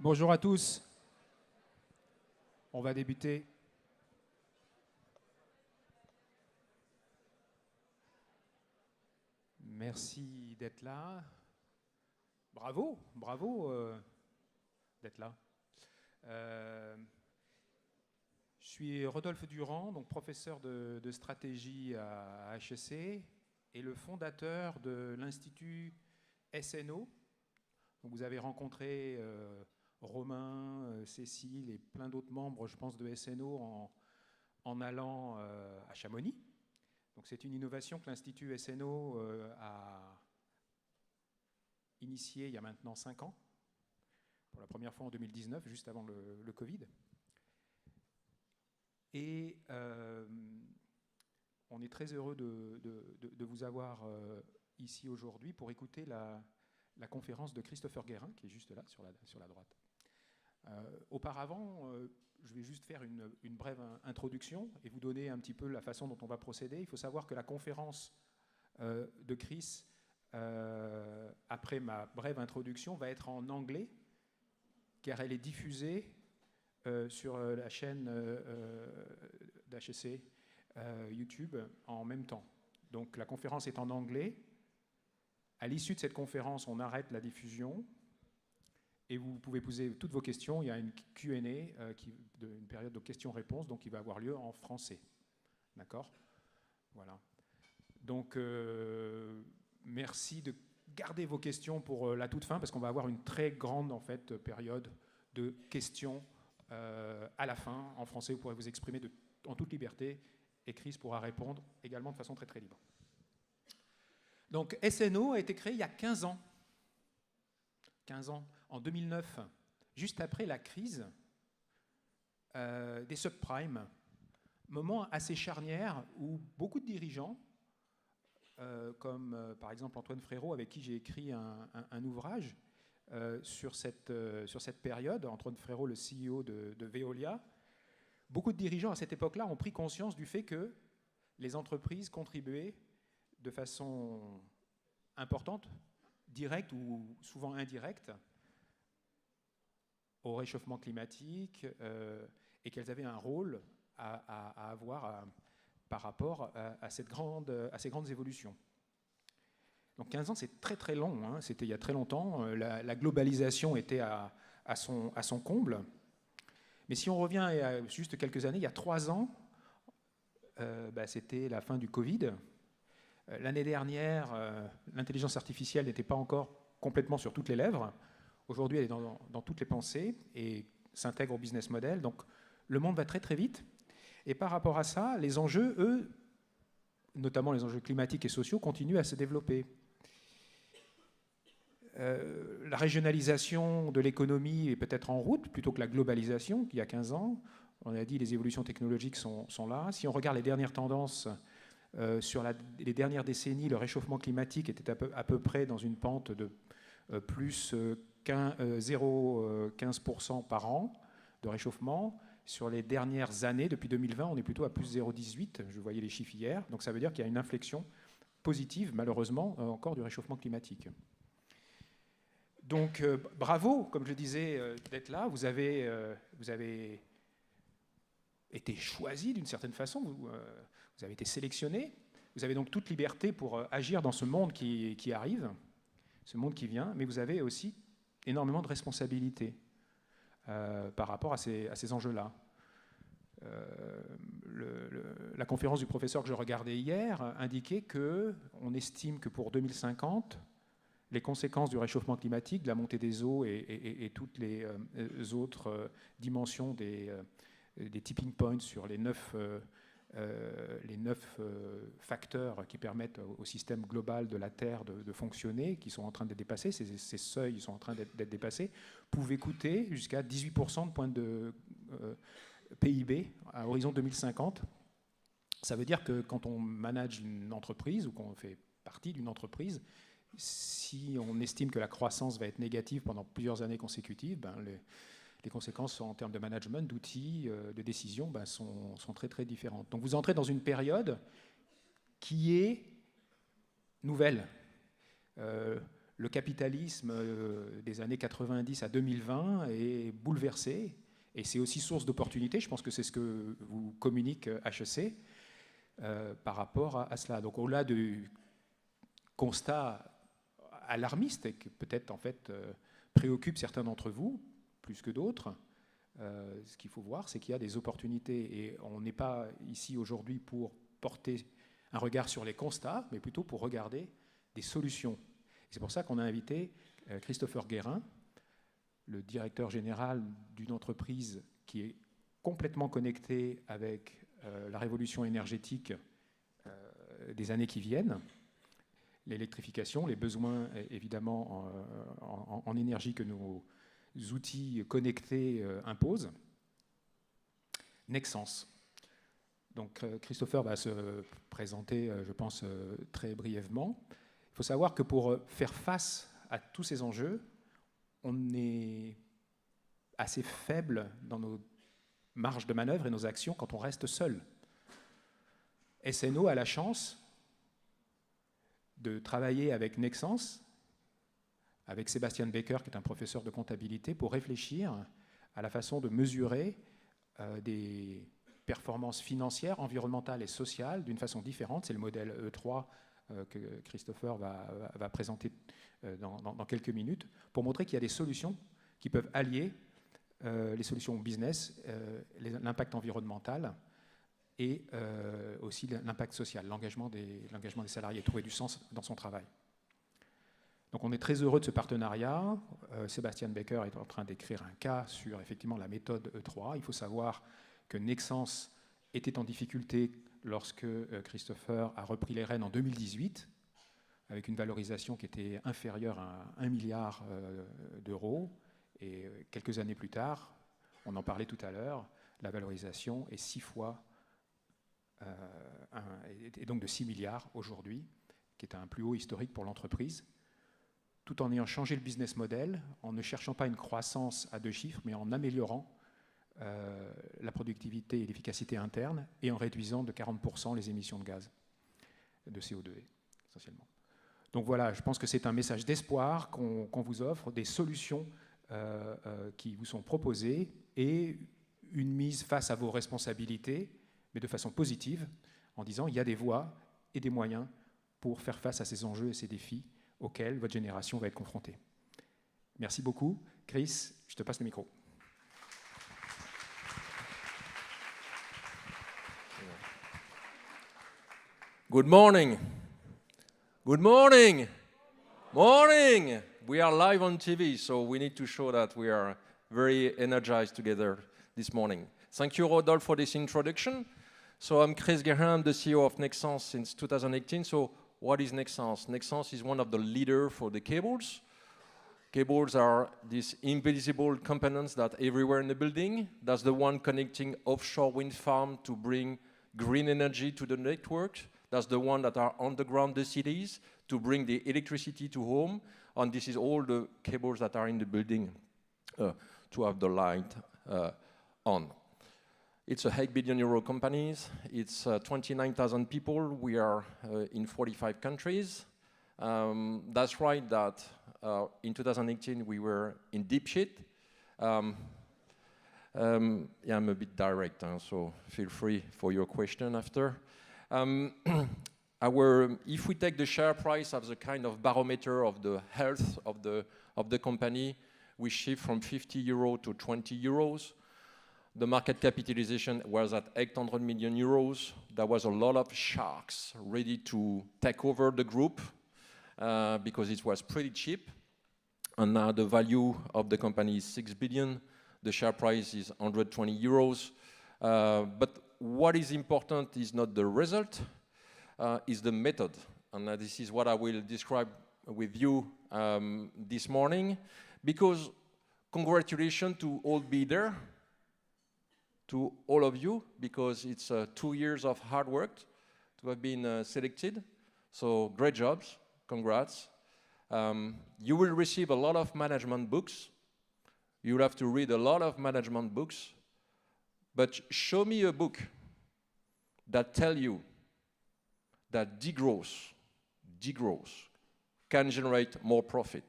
Bonjour à tous. On va débuter. Merci d'être là. Bravo, bravo d'être là. Je suis Rodolphe Durand, donc professeur de stratégie à HEC et le fondateur de l'Institut SNO. Donc vous avez rencontré Romain, Cécile et plein d'autres membres, je pense, de SNO en allant à Chamonix. Donc c'est une innovation que l'Institut SNO a initiée il y a maintenant 5 ans, pour la première fois en 2019, juste avant le Covid. Et on est très heureux de vous avoir ici aujourd'hui pour écouter la conférence de Christopher Guerin, qui est juste là, sur la droite. Auparavant, je vais juste faire une brève introduction et vous donner un petit peu la façon dont on va procéder. Il faut savoir que la conférence de Chris, après ma brève introduction, va être en anglais, car elle est diffusée sur la chaîne d'HEC YouTube en même temps. Donc la conférence est en anglais. À l'issue de cette conférence, on arrête la diffusion et vous pouvez poser toutes vos questions. Il y a une Q&A, une période de questions-réponses, donc qui va avoir lieu en français. D'accord ? Voilà. Donc, merci de garder vos questions pour la toute fin, parce qu'on va avoir une très grande en fait, période de questions à la fin. En français, vous pourrez vous exprimer en toute liberté, et Chris pourra répondre également de façon très, très libre. Donc, SNO a été créé il y a 15 ans. 15 ans, en 2009, juste après la crise des subprimes, moment assez charnière où beaucoup de dirigeants, comme par exemple Antoine Frérot, avec qui j'ai écrit un ouvrage sur cette période, Antoine Frérot, le CEO de Veolia, beaucoup de dirigeants à cette époque-là ont pris conscience du fait que les entreprises contribuaient de façon importante, directe ou souvent indirecte, au réchauffement climatique et qu'elles avaient un rôle à avoir par rapport à ces grandes évolutions. Donc 15 ans, c'est très très long, hein. C'était il y a très longtemps. La globalisation était à son comble. Mais si on revient à juste quelques années, il y a 3 ans, c'était la fin du Covid. L'année dernière, l'intelligence artificielle n'était pas encore complètement sur toutes les lèvres. Aujourd'hui, elle est dans toutes les pensées et s'intègre au business model. Donc, le monde va très très vite. Et par rapport à ça, les enjeux, eux, notamment les enjeux climatiques et sociaux, continuent à se développer. La régionalisation de l'économie est peut-être en route, plutôt que la globalisation, qu'il y a 15 ans. On a dit les évolutions technologiques sont là. Si on regarde les dernières tendances, sur les dernières décennies, le réchauffement climatique était à peu près dans une pente de plus 0,15% par an de réchauffement. Sur les dernières années, depuis 2020, on est plutôt à plus 0,18. Je voyais les chiffres hier. Donc ça veut dire qu'il y a une inflexion positive, malheureusement, encore du réchauffement climatique. Donc bravo, comme je le disais, d'être là. Vous avez été choisi d'une certaine façon. Vous avez été sélectionné. Vous avez donc toute liberté pour agir dans ce monde qui arrive, ce monde qui vient, mais vous avez aussi énormément de responsabilités par rapport à ces enjeux-là. La conférence du professeur que je regardais hier indiquait qu'on estime que pour 2050, les conséquences du réchauffement climatique, de la montée des eaux et toutes les autres dimensions des tipping points sur les 9 facteurs qui permettent au système global de la Terre de fonctionner, qui sont en train d'être dépassés, ces seuils sont en train d'être dépassés, pouvaient coûter jusqu'à 18% de points de PIB à horizon 2050. Ça veut dire que quand on manage une entreprise ou qu'on fait partie d'une entreprise, si on estime que la croissance va être négative pendant plusieurs années consécutives, les conséquences en termes de management, d'outils, de décision sont très très différentes. Donc vous entrez dans une période qui est nouvelle. le capitalisme des années 90 à 2020 est bouleversé, et c'est aussi source d'opportunités. Je pense que c'est ce que vous communique HEC par rapport à cela. Donc au-delà du constat alarmiste, et que peut-être en fait préoccupe certains d'entre vous, plus que d'autres, ce qu'il faut voir, c'est qu'il y a des opportunités, et on n'est pas ici aujourd'hui pour porter un regard sur les constats, mais plutôt pour regarder des solutions. C'est pour ça qu'on a invité Christopher Guerin, le directeur général d'une entreprise qui est complètement connectée avec la révolution énergétique des années qui viennent, l'électrification, les besoins évidemment en énergie que nos outils connectés imposent. Nexans. Donc Christopher va se présenter, je pense, très brièvement. Il faut savoir que pour faire face à tous ces enjeux, on est assez faible dans nos marges de manœuvre et nos actions quand on reste seul. SNO a la chance de travailler avec Nexans, avec Sebastian Becker, qui est un professeur de comptabilité, pour réfléchir à la façon de mesurer des performances financières, environnementales et sociales d'une façon différente. C'est le modèle E3 que Christopher va présenter dans quelques minutes, pour montrer qu'il y a des solutions qui peuvent allier les solutions business, l'impact environnemental et aussi l'impact social, l'engagement des salariés, trouver du sens dans son travail. Donc on est très heureux de ce partenariat. Sebastian Becker est en train d'écrire un cas sur effectivement la méthode E3. Il faut savoir que Nexans était en difficulté lorsque Christopher a repris les rênes en 2018, avec une valorisation qui était inférieure à 1 milliard d'euros. Et quelques années plus tard, on en parlait tout à l'heure, la valorisation est 6 fois, et donc de 6 milliards aujourd'hui, qui est un plus haut historique pour l'entreprise, tout en ayant changé le business model, en ne cherchant pas une croissance à 2 chiffres, mais en améliorant la productivité et l'efficacité interne, et en réduisant de 40% les émissions de gaz, de CO2 essentiellement. Donc voilà, je pense que c'est un message d'espoir qu'on vous offre, des solutions qui vous sont proposées, et une mise face à vos responsabilités, mais de façon positive, en disant il y a des voies et des moyens pour faire face à ces enjeux et ces défis auxquels votre génération va être confrontée. Merci beaucoup. Chris, je te passe le micro. Good morning. Good morning. Morning. We are live on TV, so we need to show that we are very energized together this morning. Thank you, Rodolphe, for this introduction. So I'm Chris Guerin, I'm the CEO of Nexans since 2018. So what is Nexans? Nexans is one of the leaders for the cables. Cables are these invisible components that everywhere in the building. That's the one connecting offshore wind farm to bring green energy to the network. That's the one that are underground the cities to bring the electricity to home. And this is all the cables that are in the building to have the light on. It's a €8 billion company. It's 29,000 people. We are in 45 countries. That's right that in 2018 we were in deep shit. Yeah, I'm a bit direct, so feel free for your question after. If we take the share price as a kind of barometer of the health of the company, we shift from €50 to €20. The market capitalization was at €800 million. There was a lot of sharks ready to take over the group because it was pretty cheap. And now the value of the company is 6 billion. The share price is €120. But what is important is not the result, is the method. And this is what I will describe with you this morning. Because congratulations to all bidder, to all of you, because it's 2 years of hard work to have been selected. So great jobs, congrats. You will receive a lot of management books. You will have to read a lot of management books. But show me a book that tells you that degrowth can generate more profit.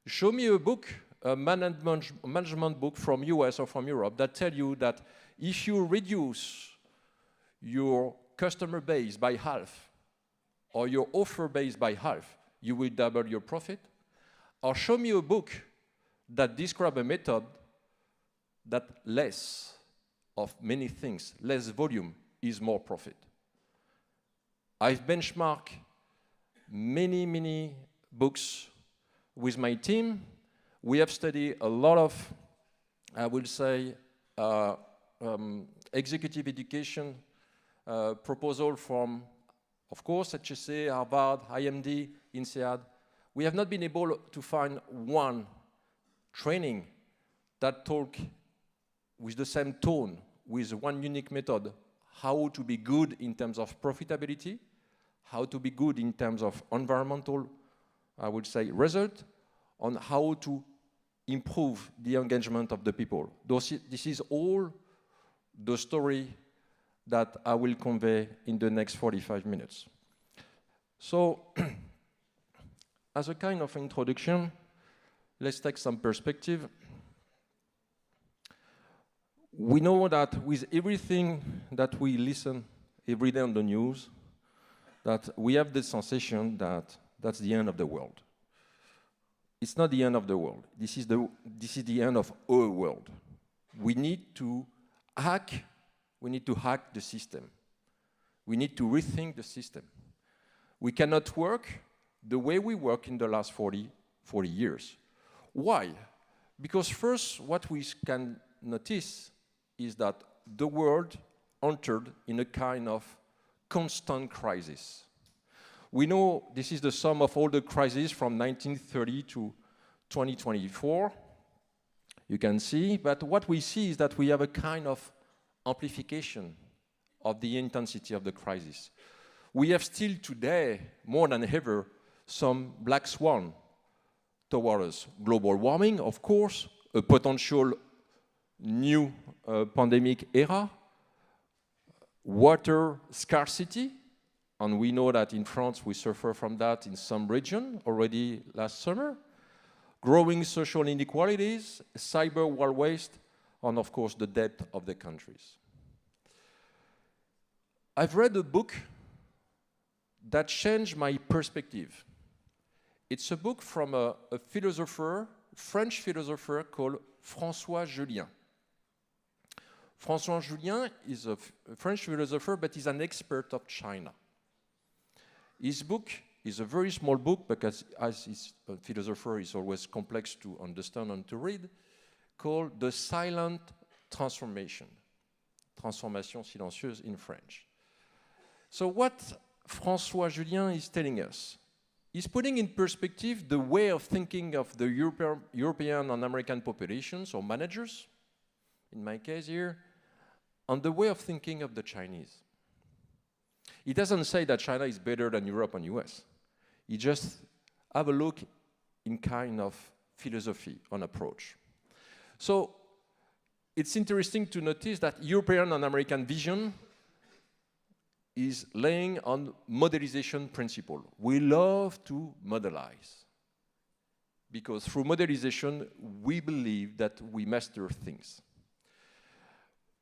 Show me a book, a management book from US or from Europe that tell you that if you reduce your customer base by half or your offer base by half, you will double your profit. Or show me a book that describes a method that less of many things, less volume, is more profit. I've benchmarked many books with my team. We have studied a lot of, I will say, executive education proposal from, of course, HEC, Harvard, IMD, INSEAD. We have not been able to find one training that talk with the same tone, with one unique method, how to be good in terms of profitability, how to be good in terms of environmental, I would say, result, on how to improve the engagement of the people. This is all the story that I will convey in the next 45 minutes. So, as a kind of introduction, let's take some perspective. We know that with everything that we listen every day on the news, that we have the sensation that that's the end of the world. It's not the end of the world. This is the end of our world. We need to hack the system. We need to rethink the system. We cannot work the way we work in the last 40 years. Why? Because first, what we can notice is that the world entered in a kind of constant crisis. We know this is the sum of all the crises from 1930 to 2024. You can see, but what we see is that we have a kind of amplification of the intensity of the crisis. We have still today, more than ever, some black swan towards global warming, of course, a potential new pandemic era, water scarcity, and we know that in France we suffer from that in some region already last summer, growing social inequalities, cyber war waste, and of course the debt of the countries. I've read a book that changed my perspective. It's a book from a philosopher, French philosopher called François Julien. François Julien is a French philosopher, but he's an expert of China. His book is a very small book because as he's a philosopher, it's always complex to understand and to read, called The Silent Transformation. Transformation silencieuse in French. So what François Julien is telling us, he's putting in perspective the way of thinking of the European and American populations or managers, in my case here, and the way of thinking of the Chinese. He doesn't say that China is better than Europe and US. He just have a look in kind of philosophy and approach. So it's interesting to notice that European and American vision is laying on modelization principle. We love to modelize because through modelization, we believe that we master things.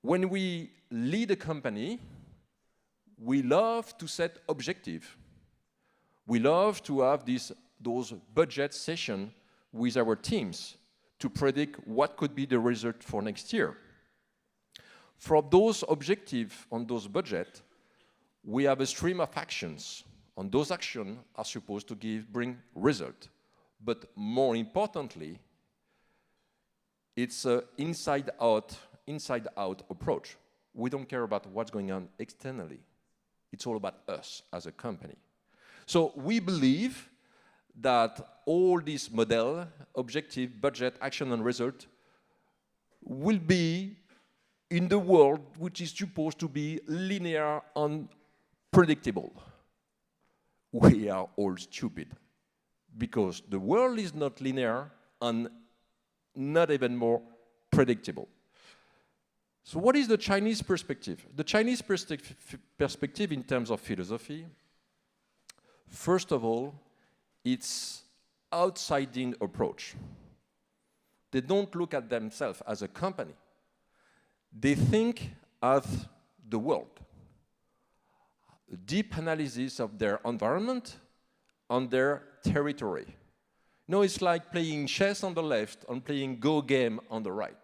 When we lead a company, we love to set objectives. We love to have those budget sessions with our teams to predict what could be the result for next year. From those objectives on those budgets, we have a stream of actions, and those actions are supposed to bring result. But more importantly, it's an inside-out approach. We don't care about what's going on externally. It's all about us as a company. So we believe that all these model, objective, budget, action, and result will be in the world which is supposed to be linear and predictable. We are all stupid because the world is not linear and not even more predictable. So what is the Chinese perspective? The Chinese perspective in terms of philosophy, first of all, it's outside-in approach. They don't look at themselves as a company. They think of the world. A deep analysis of their environment, on their territory. You know, it's like playing chess on the left and playing Go game on the right.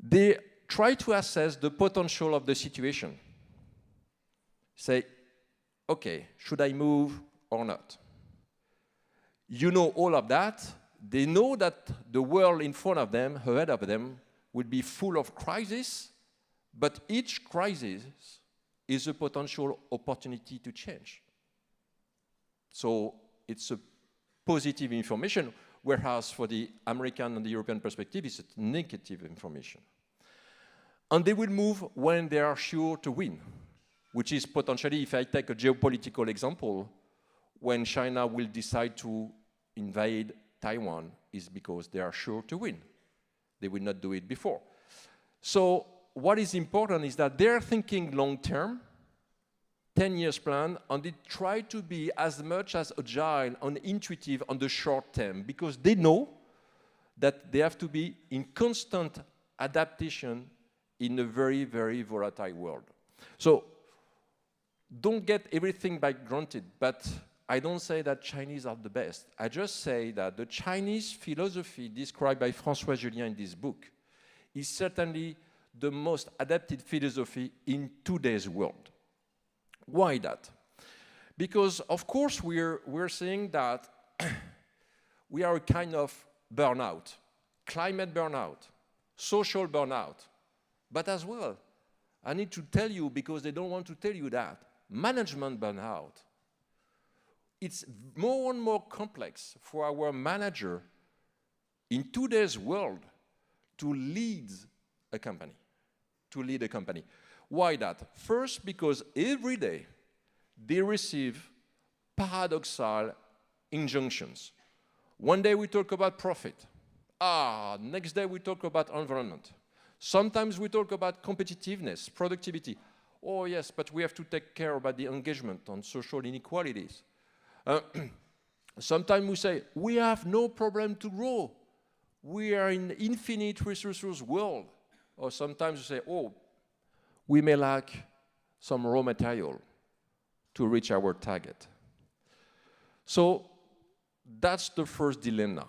They try to assess the potential of the situation. Say, okay, should I move or not? You know all of that. They know that the world in front of them, ahead of them, will be full of crises, but each crisis is a potential opportunity to change. So it's a positive information, whereas for the American and the European perspective, it's a negative information. And they will move when they are sure to win, which is potentially, if I take a geopolitical example, when China will decide to invade Taiwan, is because they are sure to win. They will not do it before. So what is important is that they're thinking long-term, 10 years plan, and they try to be as much as agile and intuitive on the short term, because they know that they have to be in constant adaptation in a very, very volatile world. So don't get everything by granted, but I don't say that Chinese are the best. I just say that the Chinese philosophy described by François Julien in this book is certainly the most adapted philosophy in today's world. Why that? Because, of course, we're seeing that we are a kind of burnout, climate burnout, social burnout, but as well, I need to tell you, because they don't want to tell you that, management burnout. It's more and more complex for our manager in today's world to lead a company, Why that? First, because every day they receive paradoxal injunctions. One day we talk about profit. Next day we talk about environment. Sometimes we talk about competitiveness, productivity. Oh yes, but we have to take care about the engagement on social inequalities. Sometimes we say, we have no problem to grow. We are in infinite resources world. Or sometimes we say, oh, we may lack some raw material to reach our target. So that's the first dilemma.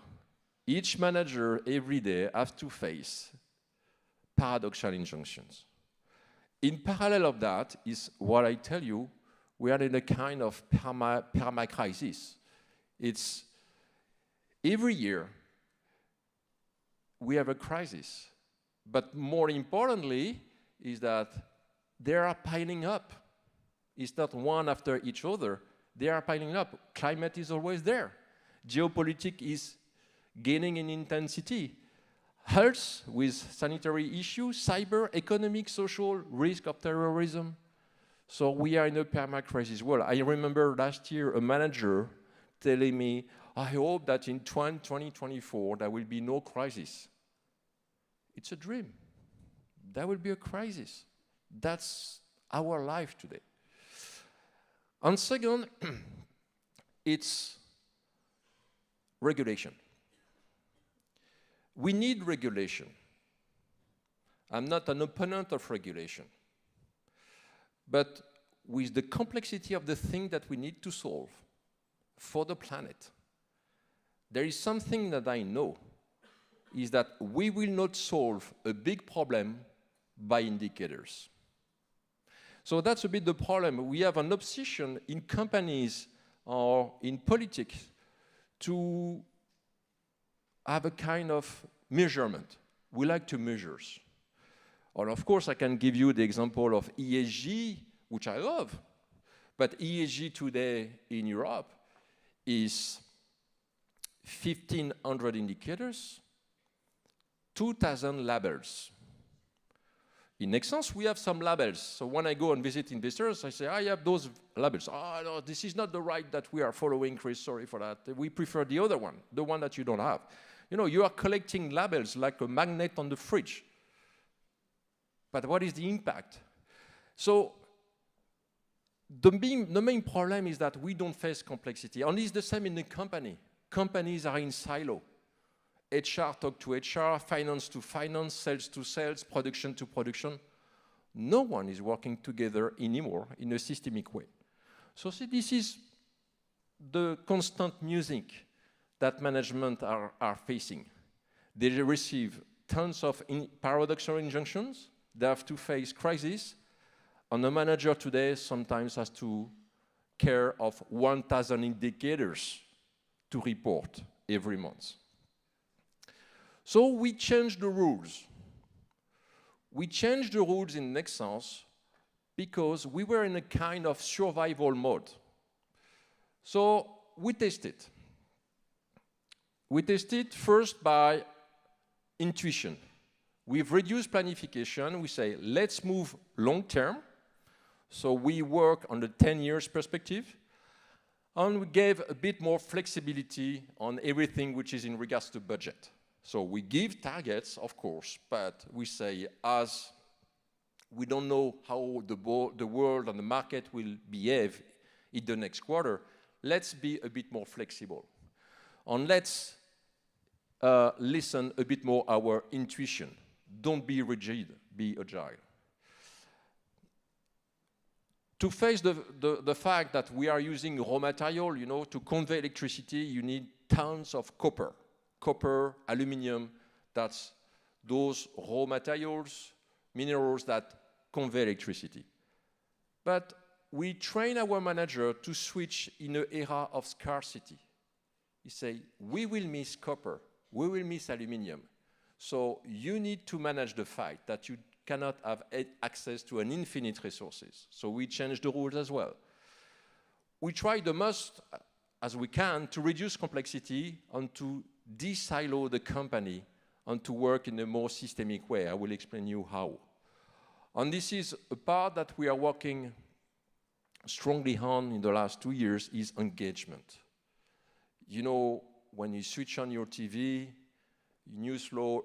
Each manager every day has to face paradoxal injunctions. In parallel of that is what I tell you, we are in a kind of permacrisis. It's every year we have a crisis. But more importantly is that they are piling up. It's not one after each other. They are piling up. Climate is always there. Geopolitics is gaining in intensity. Health with sanitary issues, cyber, economic, social, risk of terrorism. So we are in a permacrisis world. I remember last year a manager telling me, I hope that in 2024 there will be no crisis. It's a dream. There will be a crisis. That's our life today. And second, it's regulation. We need regulation. I'm not an opponent of regulation. But with the complexity of the thing that we need to solve for the planet, there is something that I know, is that we will not solve a big problem by indicators. So that's a bit the problem. We have an obsession in companies or in politics to have a kind of measurement. We like to measure. Or of course, I can give you the example of ESG, which I love. But ESG today in Europe is 1,500 indicators, 2,000 labels. In Nexans, we have some labels. So when I go and visit investors, I say, I have those labels. Oh, no, this is not the right that we are following, Chris. Sorry for that. We prefer the other one, the one that you don't have. You know, you are collecting labels like a magnet on the fridge. But what is the impact? So the main problem is that we don't face complexity. And it's the same in the company. Companies are in silo. HR talk to HR, finance to finance, sales to sales, production to production. No one is working together anymore in a systemic way. So see, this is the constant music that management are facing. They receive tons of paradoxical injunctions. They have to face crisis. And a manager today sometimes has to care of 1,000 indicators to report every month. So we changed the rules. We changed the rules in Nexans because we were in a kind of survival mode. So we tested. We tested first by intuition. We've reduced planification. We say, let's move long term. So we work on the 10 years perspective. And we gave a bit more flexibility on everything which is in regards to budget. So we give targets, of course, but we say, as we don't know how the world and the market will behave in the next quarter, let's be a bit more flexible. And let's listen a bit more our intuition. Don't be rigid, be agile. To face the fact that we are using raw material, you know, to convey electricity, you need tons of copper. Copper, aluminum, that's those raw materials, minerals that convey electricity. But we train our manager to switch in an era of scarcity. He say, we will miss copper, we will miss aluminum. So you need to manage the fact that you cannot have access to an infinite resources. So we change the rules as well. We try the most as we can to reduce complexity and to de-silo the company and to work in a more systemic way. I will explain you how. And this is a part that we are working strongly on in the last 2 years is engagement. You know, when you switch on your TV, news flow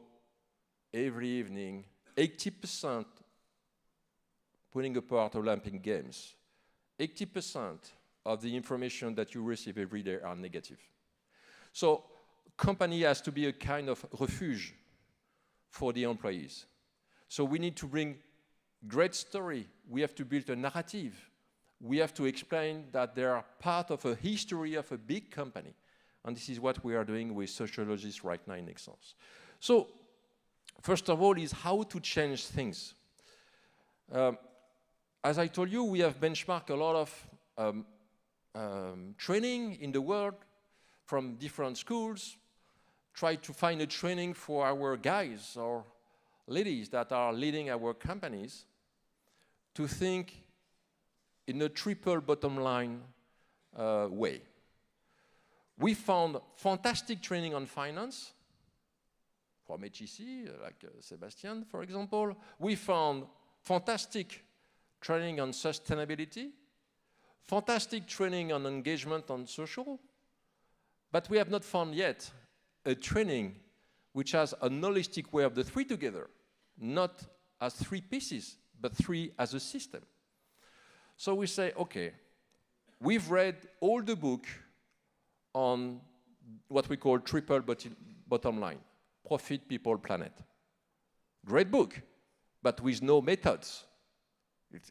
every evening, 80% putting apart Olympic Games, 80% of the information that you receive every day are negative. So company has to be a kind of refuge for the employees. So we need to bring great story. We have to build a narrative. We have to explain that they are part of a history of a big company. And this is what we are doing with sociologists right now in Nexans. So first of all is how to change things. As I told you, we have benchmarked a lot of training in the world from different schools, try to find a training for our guys or ladies that are leading our companies to think in a triple bottom line way. We found fantastic training on finance from HEC, like Sebastian, for example. We found fantastic training on sustainability, fantastic training on engagement on social, but we have not found yet a training which has a holistic way of the three together, not as three pieces, but three as a system. So we say, okay, we've read all the book on what we call triple bottom line, profit, people, planet. Great book, but with no methods.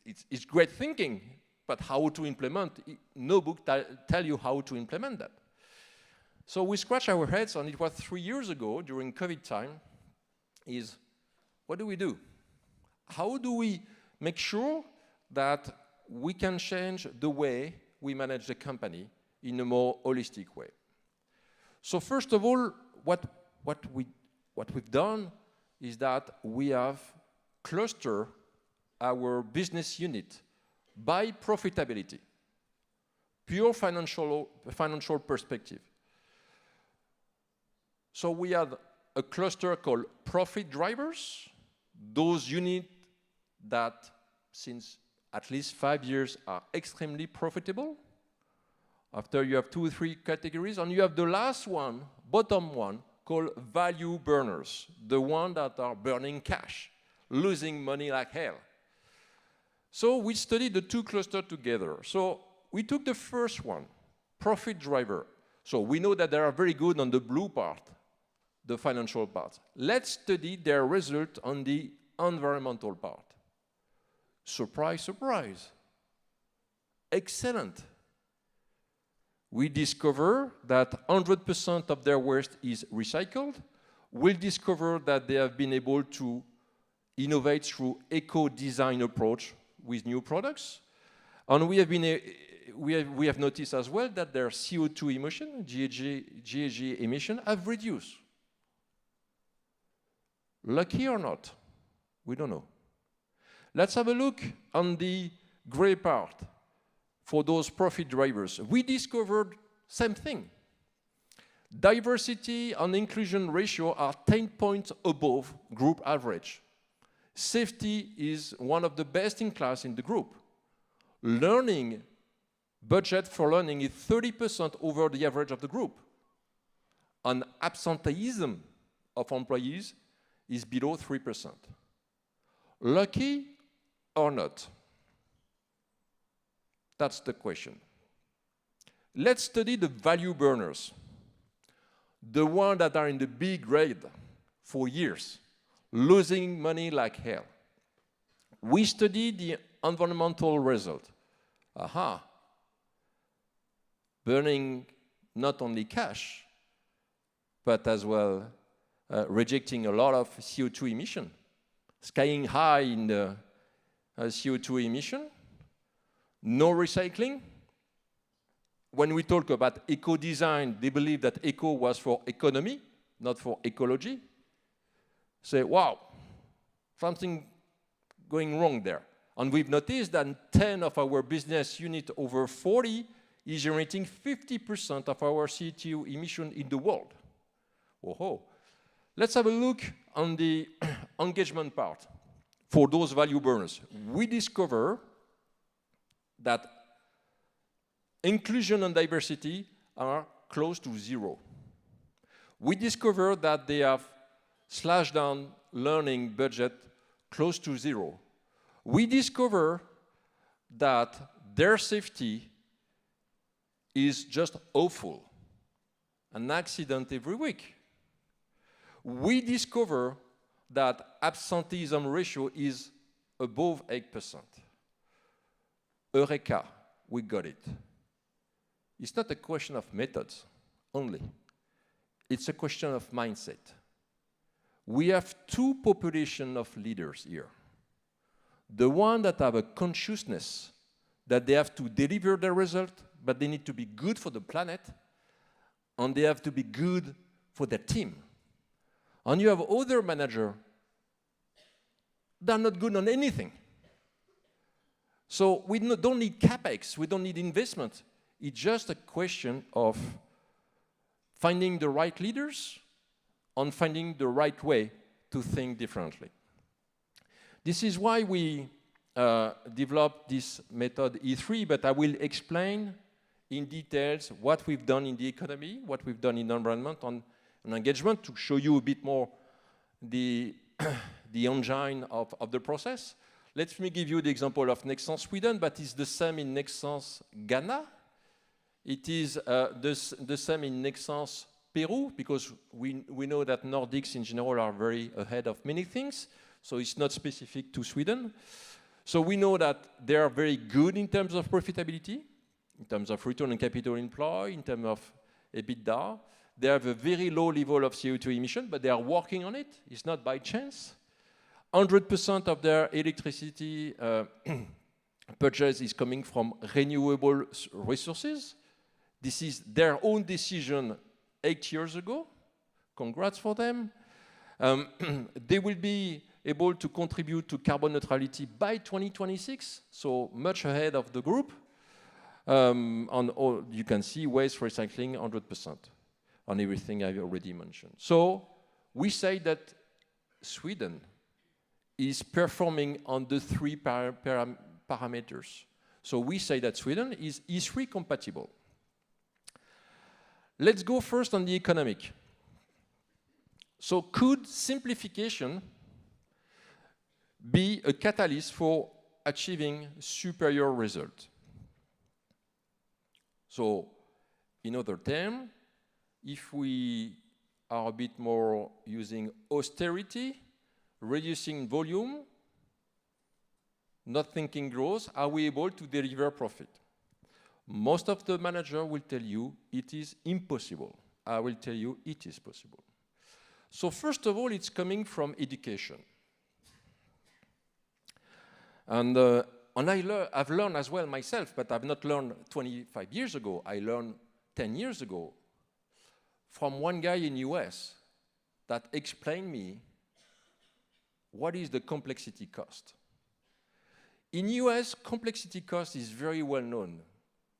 It's great thinking, but how to implement, no book tell you how to implement that. So we scratch our heads, and it was 3 years ago, during COVID time, is what do we do? How do we make sure that we can change the way we manage the company in a more holistic way? So first of all, what we've done is that we have clustered our business unit by profitability, pure financial perspective. So we have a cluster called profit drivers, those units that since at least 5 years are extremely profitable. After you have 2 or 3 categories, and you have the last one, bottom one, called value burners, the one that are burning cash, losing money like hell. So we studied the two clusters together. So we took the first one, profit driver. So we know that they are very good on the blue part, the financial part. Let's study their result on the environmental part. Surprise, surprise. Excellent. We discover that 100% of their waste is recycled. We'll discover that they have been able to innovate through eco-design approach with new products. And we have noticed as well that their CO2 emission, GHG emission, have reduced. Lucky or not? We don't know. Let's have a look on the gray part for those profit drivers. We discovered same thing. Diversity and inclusion ratio are 10 points above group average. Safety is one of the best in class in the group. Learning, budget for learning is 30% over the average of the group. And absenteeism of employees is below 3%. Lucky or not? That's the question. Let's study the value burners. The ones that are in the big red for years, losing money like hell. We study the environmental result. Aha. Burning not only cash, but as well rejecting a lot of CO2 emission. Skying high in the CO2 emission. No recycling. When we talk about eco-design, they believe that eco was for economy, not for ecology. Say, wow, something going wrong there. And we've noticed that 10 of our business units over 40 is generating 50% of our CO2 emission in the world. Whoa. Let's have a look on the engagement part for those value burners. We discover that inclusion and diversity are close to zero. We discover that they have slashed down learning budget close to zero. We discover that their safety is just awful. An accident every week. We discover that absenteeism ratio is above 8%. Eureka, we got it. It's not a question of methods only. It's a question of mindset. We have two populations of leaders here. The one that have a consciousness that they have to deliver the result, but they need to be good for the planet, and they have to be good for their team. And you have other managers that are not good on anything. So we don't need CapEx, we don't need investment. It's just a question of finding the right leaders and finding the right way to think differently. This is why we developed this method E3, but I will explain in details what we've done in the economy, what we've done in environment and engagement to show you a bit more the engine of the process. Let me give you the example of Nexans Sweden, but it's the same in Nexans Ghana. It is the same in Nexans Peru, because we know that Nordics in general are very ahead of many things, so it's not specific to Sweden. So we know that they are very good in terms of profitability, in terms of return on capital employed, in terms of EBITDA. They have a very low level of CO2 emission, but they are working on it. It's not by chance. 100% of their electricity purchase is coming from renewable resources. This is their own decision 8 years ago. Congrats for them. They will be able to contribute to carbon neutrality by 2026, so much ahead of the group. You can see waste recycling 100% on everything I've already mentioned. So we say that Sweden is performing on the three parameters. So we say that Sweden is E3 compatible. Let's go first on the economic. So could simplification be a catalyst for achieving superior result. So, in other terms, if we are a bit more using austerity, reducing volume, not thinking growth, are we able to deliver profit? Most of the managers will tell you it is impossible. I will tell you it is possible. So first of all, it's coming from education. And I've learned as well myself, but I've not learned 25 years ago. I learned 10 years ago from one guy in US that explained me what is the complexity cost. In US, complexity cost is very well known.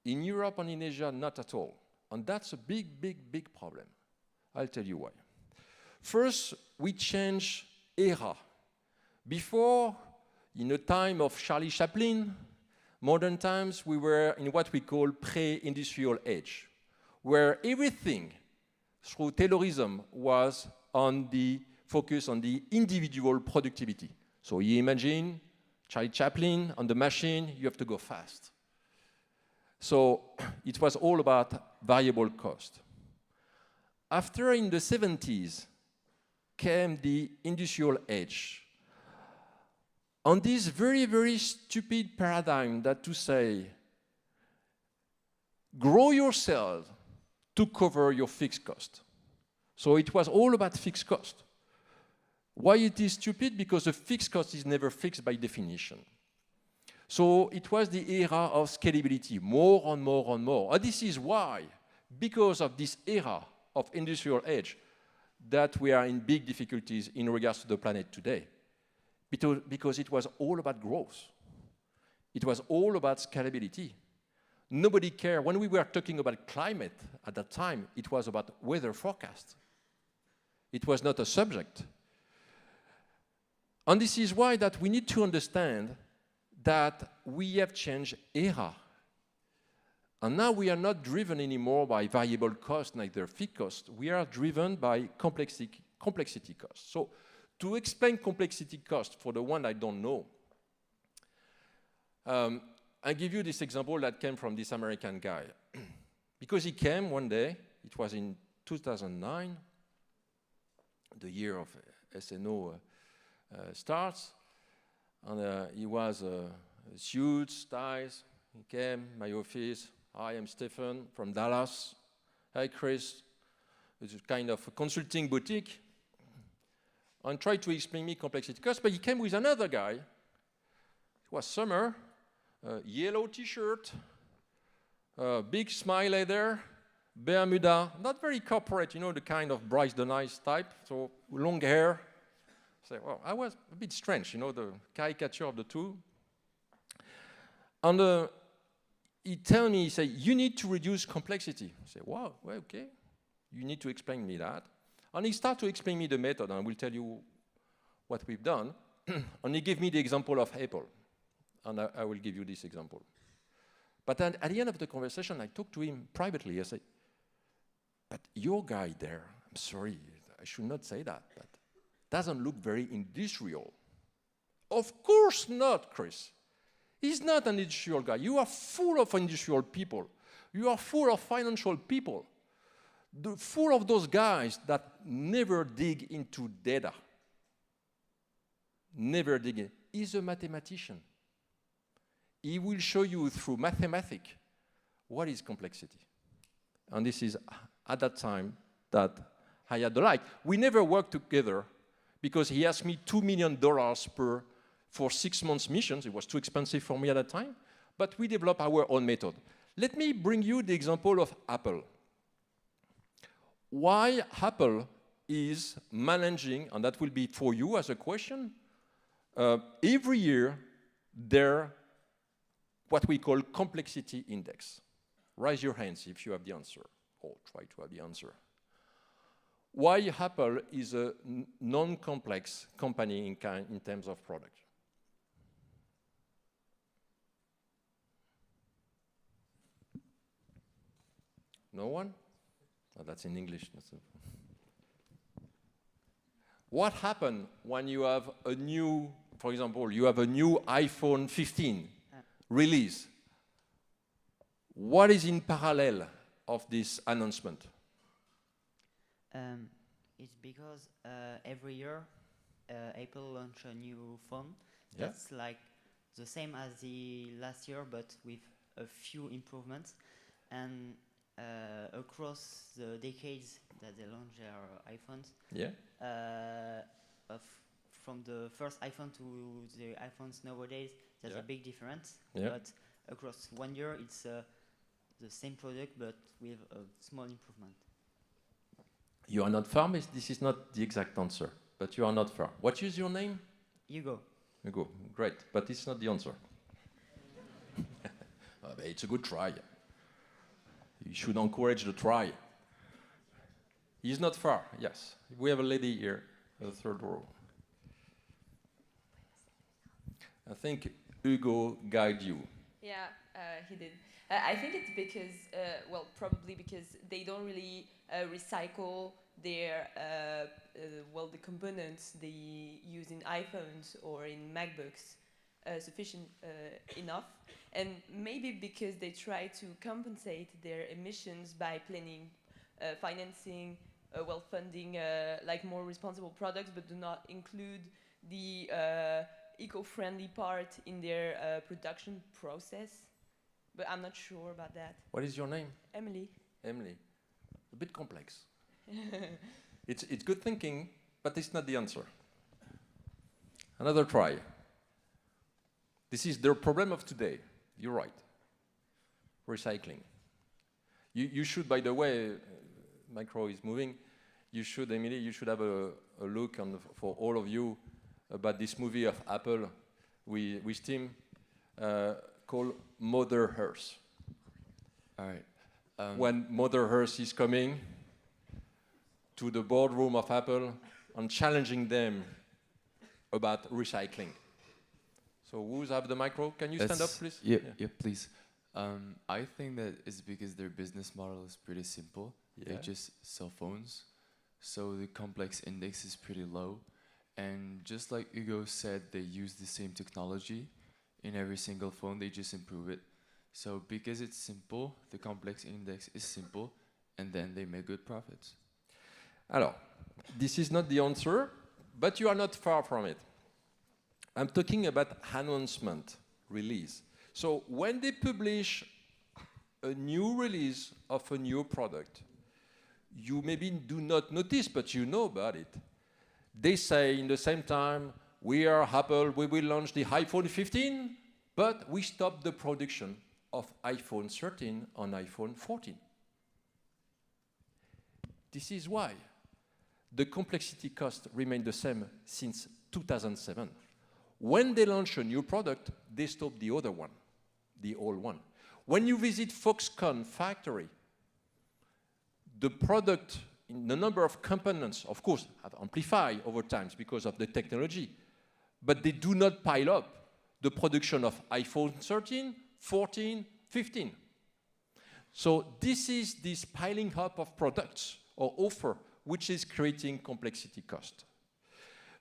In Europe and in Asia, not at all. And that's a big, big, big problem. I'll tell you why. First, we change era. Before, in the time of Charlie Chaplin, modern times, we were in what we call pre-industrial age, where everything through Taylorism was on the focus on the individual productivity. So you imagine Charlie Chaplin on the machine, you have to go fast. So it was all about variable cost. After, in the 70s, came the industrial age. On this very, very stupid paradigm that to say, grow yourself to cover your fixed cost. So it was all about fixed cost. Why it is stupid? Because the fixed cost is never fixed by definition. So it was the era of scalability, more and more and more. And this is why, because of this era of industrial age, that we are in big difficulties in regards to the planet today. Because it was all about growth. It was all about scalability. Nobody cared. When we were talking about climate at that time, it was about weather forecast. It was not a subject. And this is why that we need to understand that we have changed era. And now we are not driven anymore by variable cost, neither fixed cost. We are driven by complexity cost. So to explain complexity cost for the one I don't know, I give you this example that came from this American guy. Because he came one day, it was in 2009, the year of SNO starts, and he was suits, ties. He came, my office. Hi, I'm Stephen from Dallas. Hi, Chris. It's a kind of a consulting boutique. And tried to explain me complexity cost, but he came with another guy. It was summer, yellow T-shirt, big smiley there, Bermuda, not very corporate, you know, the kind of Bryce the Nice type, so long hair. So, well, I was a bit strange, you know, the caricature of the two. And he told me, he said, you need to reduce complexity. I said, wow, well, okay, you need to explain me that. And he started to explain me the method, and I will tell you what we've done. And he gave me the example of Apple, and I will give you this example. But then at the end of the conversation, I talked to him privately. I said, but your guy there, I'm sorry, I should not say that, but doesn't look very industrial. Of course not, Chris. He's not an industrial guy. You are full of industrial people. You are full of financial people. Full of those guys that never dig into data. Never dig in. He's a mathematician. He will show you through mathematics what is complexity. And this is at that time that I had the like. We never worked together because he asked me $2 million for 6 months missions. It was too expensive for me at that time. But we developed our own method. Let me bring you the example of Apple. Why Apple is managing, and that will be for you as a question, every year their what we call complexity index. Raise your hands if you have the answer, or try to have the answer. Why Apple is a non-complex company in terms of product? No one? Oh, that's in English. What happens when you have a new for example, you have a new iPhone 15 release. What is in parallel of this announcement? It's because every year Apple launch a new phone that's like the same as the last year, but with a few improvements. And across the decades that they launch their iPhones, from the first iPhone to the iPhones nowadays, there's a big difference. But across 1 year, it's the same product, but with a small improvement. You are not far, but this is not the exact answer. But you are not far. What is your name? Hugo. Hugo, great. But it's not the answer. But it's a good try. You should encourage the try. He's not far, yes. We have a lady here, the third row. I think Hugo guided you. Yeah, he did. I think it's because, well, probably because they don't really recycle their, well, the components they use in iPhones or in MacBooks sufficient enough. And maybe because they try to compensate their emissions by planning, financing, well, funding like more responsible products, but do not include the eco-friendly part in their production process. But I'm not sure about that. What is your name? Emily. Emily. A bit complex. It's good thinking, but it's not the answer. Another try. This is the problem of today. You're right. Recycling. You should, by the way, micro is moving. You should, Emily, you should have a look on for all of you about this movie of Apple with Tim called Mother Earth. All right. When Mother Earth is coming to the boardroom of Apple and challenging them about recycling. So who's have the micro? Can you stand up, please? Yeah, please. I think that it's because their business model is pretty simple. Yeah. They just sell phones, so the complex index is pretty low. And just like Hugo said, they use the same technology in every single phone, they just improve it. So because it's simple, the complex index is simple, and then they make good profits. Alors, this is not the answer, but you are not far from it. I'm talking about announcement, release. So when they publish a new release of a new product, you maybe do not notice, but you know about it. They say in the same time, we are Apple, we will launch the iPhone 15, but we stop the production of iPhone 13 on iPhone 14. This is why the complexity cost remained the same since 2007. When they launch a new product, they stop the other one, the old one. When you visit Foxconn factory, the product, the number of components, of course, have amplified over time because of the technology, but they do not pile up the production of iPhone 13, 14, 15. So this is this piling up of products or offer which is creating complexity cost.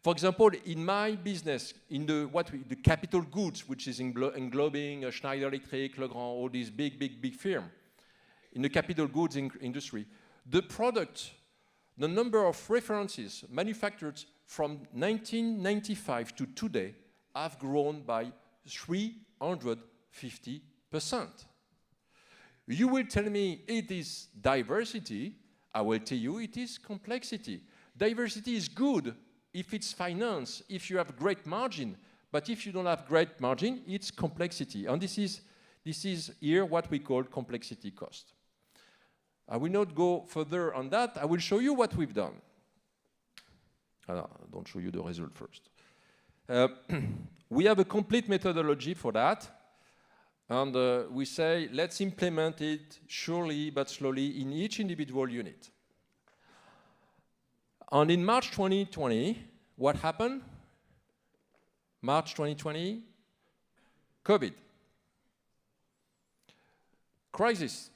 For example, in my business, in the capital goods, which is englobing Schneider Electric, Legrand, all these big firms, in the capital goods industry, the product, the number of references manufactured from 1995 to today have grown by 350%. You will tell me it is diversity. I will tell you it is complexity. Diversity is good if it's finance, if you have great margin. But if you don't have great margin, it's complexity. And this is here what we call complexity cost. I will not go further on that. I will show you what we've done. Don't show you the result first. We have a complete methodology for that. And we say, let's implement it surely but slowly in each individual unit. And in March 2020, what happened? March 2020, COVID. Crisis.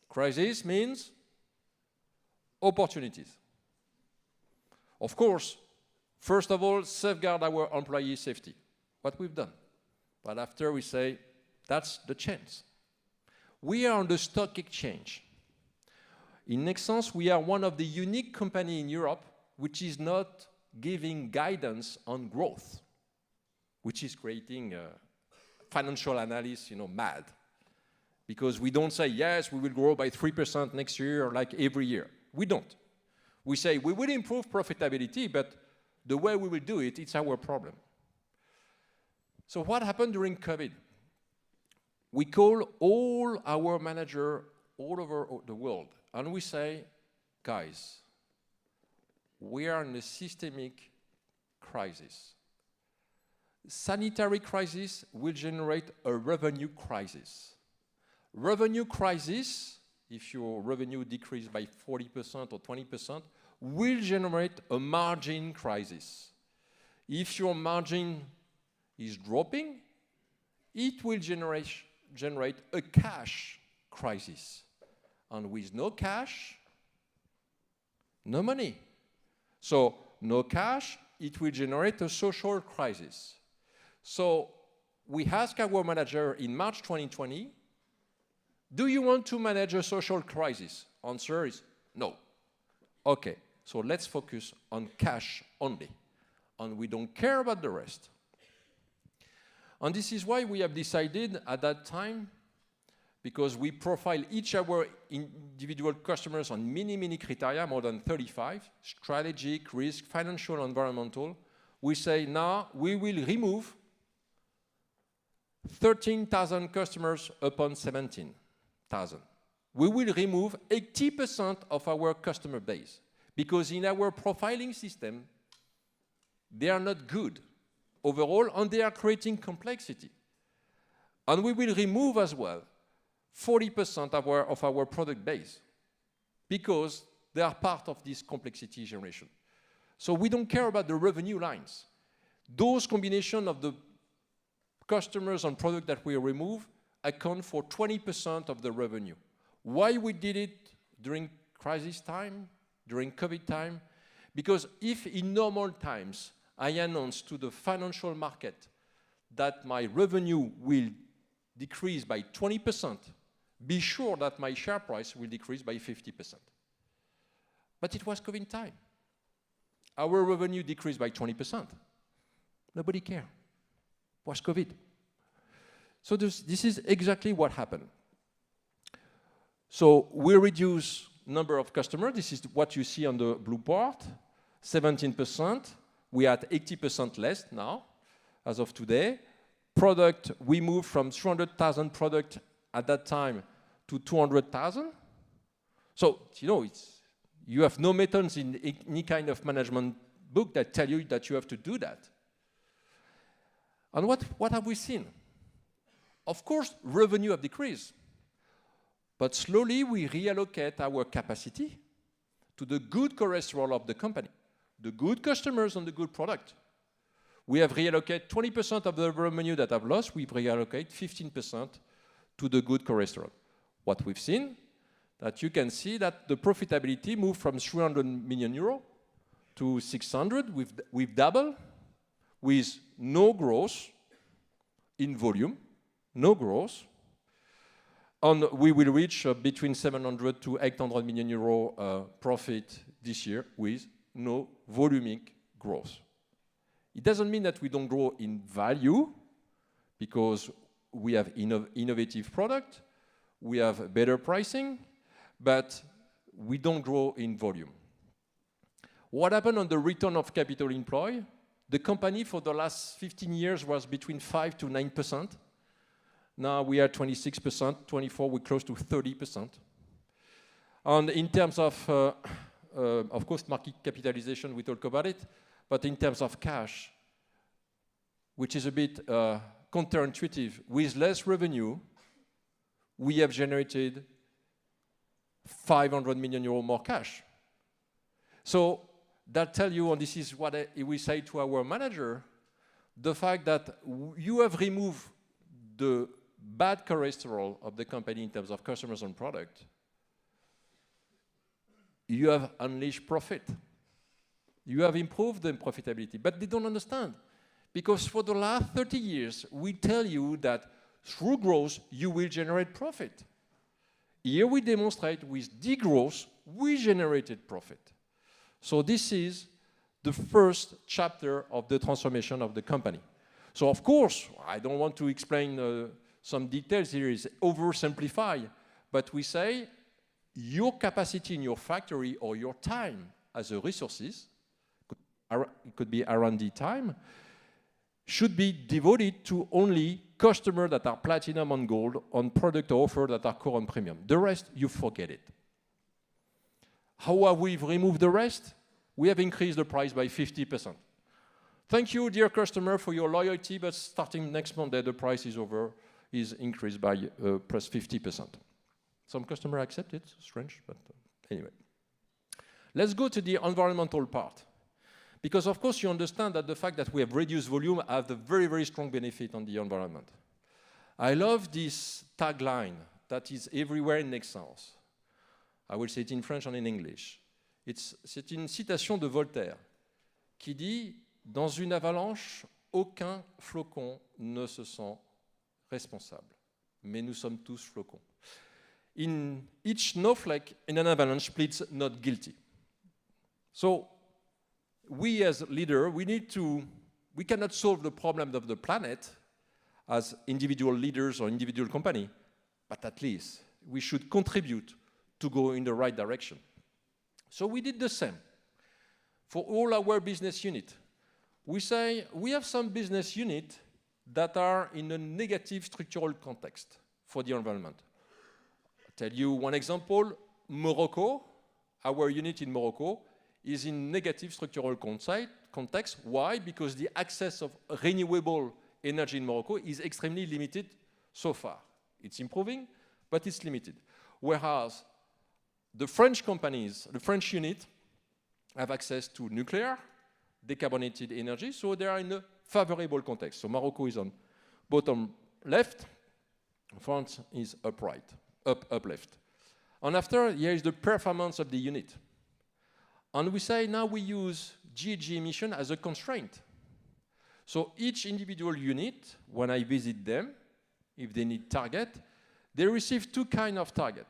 Crisis means opportunities. Of course, First of all, safeguard our employee safety. What we've done. But after we say, that's the chance. We are on the stock exchange. In Nexans, we are one of the unique companies in Europe which is not giving guidance on growth, which is creating financial analysts, mad. Because we don't say, yes, we will grow by 3% next year, like every year. We don't. We say, we will improve profitability, but the way we will do it, it's our problem. So what happened during COVID? We call all our managers all over the world, and we say, guys, we are in a systemic crisis. Sanitary crisis will generate a revenue crisis. Revenue crisis, if your revenue decreases by 40% or 20%, will generate a margin crisis. If your margin is dropping, it will generate a cash crisis. And with no cash, no money. So no cash, it will generate a social crisis. So we asked our manager in March 2020, do you want to manage a social crisis? Answer is no. Okay, so let's focus on cash only. And we don't care about the rest. And this is why we have decided at that time, because we profile each of our individual customers on many criteria, more than 35, strategic, risk, financial, environmental. We say now we will remove 13,000 customers upon 17,000. We will remove 80% of our customer base, because in our profiling system, they are not good overall, and they are creating complexity. And we will remove as well 40% of our product base, because they are part of this complexity generation. So we don't care about the revenue lines. Those combination of the customers and product that we remove account for 20% of the revenue. Why we did it during crisis time, during COVID time? Because if in normal times I announce to the financial market that my revenue will decrease by 20%, be sure that my share price will decrease by 50%. But it was COVID time. Our revenue decreased by 20%. Nobody cared. It was COVID. So this is exactly what happened. So we reduce number of customers. This is what you see on the blue part, 17%. We are at 80% less now, as of today. Product, we moved from 300,000 product at that time to 200,000. So, you have no methods in any kind of management book that tell you that you have to do that. And what have we seen? Of course, revenue have decreased. But slowly, we reallocate our capacity to the good cholesterol of the company, the good customers and the good product. We have reallocated 20% of the revenue that I've lost. We've reallocated 15% to the good cholesterol. What we've seen, that you can see that the profitability moved from 300 million euro to 600. We've doubled with no growth in volume, no growth. And we will reach between 700 to 800 million euro profit this year with no volumic growth. It doesn't mean that we don't grow in value, because we have innovative product, we have better pricing, but we don't grow in volume. What happened on the return of capital employed? The company for the last 15 years was between 5 to 9%. Now we are 26%, 24, we're close to 30%. And in terms of course, market capitalization, we talk about it, but in terms of cash, which is a bit counterintuitive, with less revenue, we have generated 500 million euro more cash. So that tells you, and this is what we say to our manager, the fact that you have removed the bad cholesterol of the company in terms of customers and product, you have unleashed profit. You have improved the profitability, but they don't understand. Because for the last 30 years, we tell you that through growth, you will generate profit. Here we demonstrate with degrowth, we generated profit. So this is the first chapter of the transformation of the company. So of course, I don't want to explain some details here, is oversimplify, but we say your capacity in your factory or your time as a resources, it could be R&D time, should be devoted to only customers that are platinum and gold on product offer that are core and premium. The rest, you forget it. How have we removed the rest? We have increased the price by 50%. Thank you, dear customer, for your loyalty, but starting next Monday, the price is increased by plus 50%. Some customers accept it, strange, but anyway. Let's go to the environmental part. Because of course you understand that the fact that we have reduced volume has a very, very strong benefit on the environment. I love this tagline that is everywhere in Nexans. I will say it in French and in English. C'est une citation de Voltaire qui dit « Dans une avalanche, aucun flocon ne se sent responsable, mais nous sommes tous flocons. In each snowflake in an avalanche pleads not guilty. » So, we as leaders, we cannot solve the problem of the planet as individual leaders or individual company, but at least we should contribute to go in the right direction. So we did the same for all our business units. We say we have some business units that are in a negative structural context for the environment. I'll tell you one example, Morocco, our unit in Morocco, is in negative structural context. Why? Because the access of renewable energy in Morocco is extremely limited so far. It's improving, but it's limited. Whereas the French companies, the French unit, have access to nuclear, decarbonated energy, so they are in a favorable context. So Morocco is on bottom left, France is up left. And after, here is the performance of the unit. And we say now we use GHG emission as a constraint. So each individual unit, when I visit them, if they need target, they receive two kinds of target.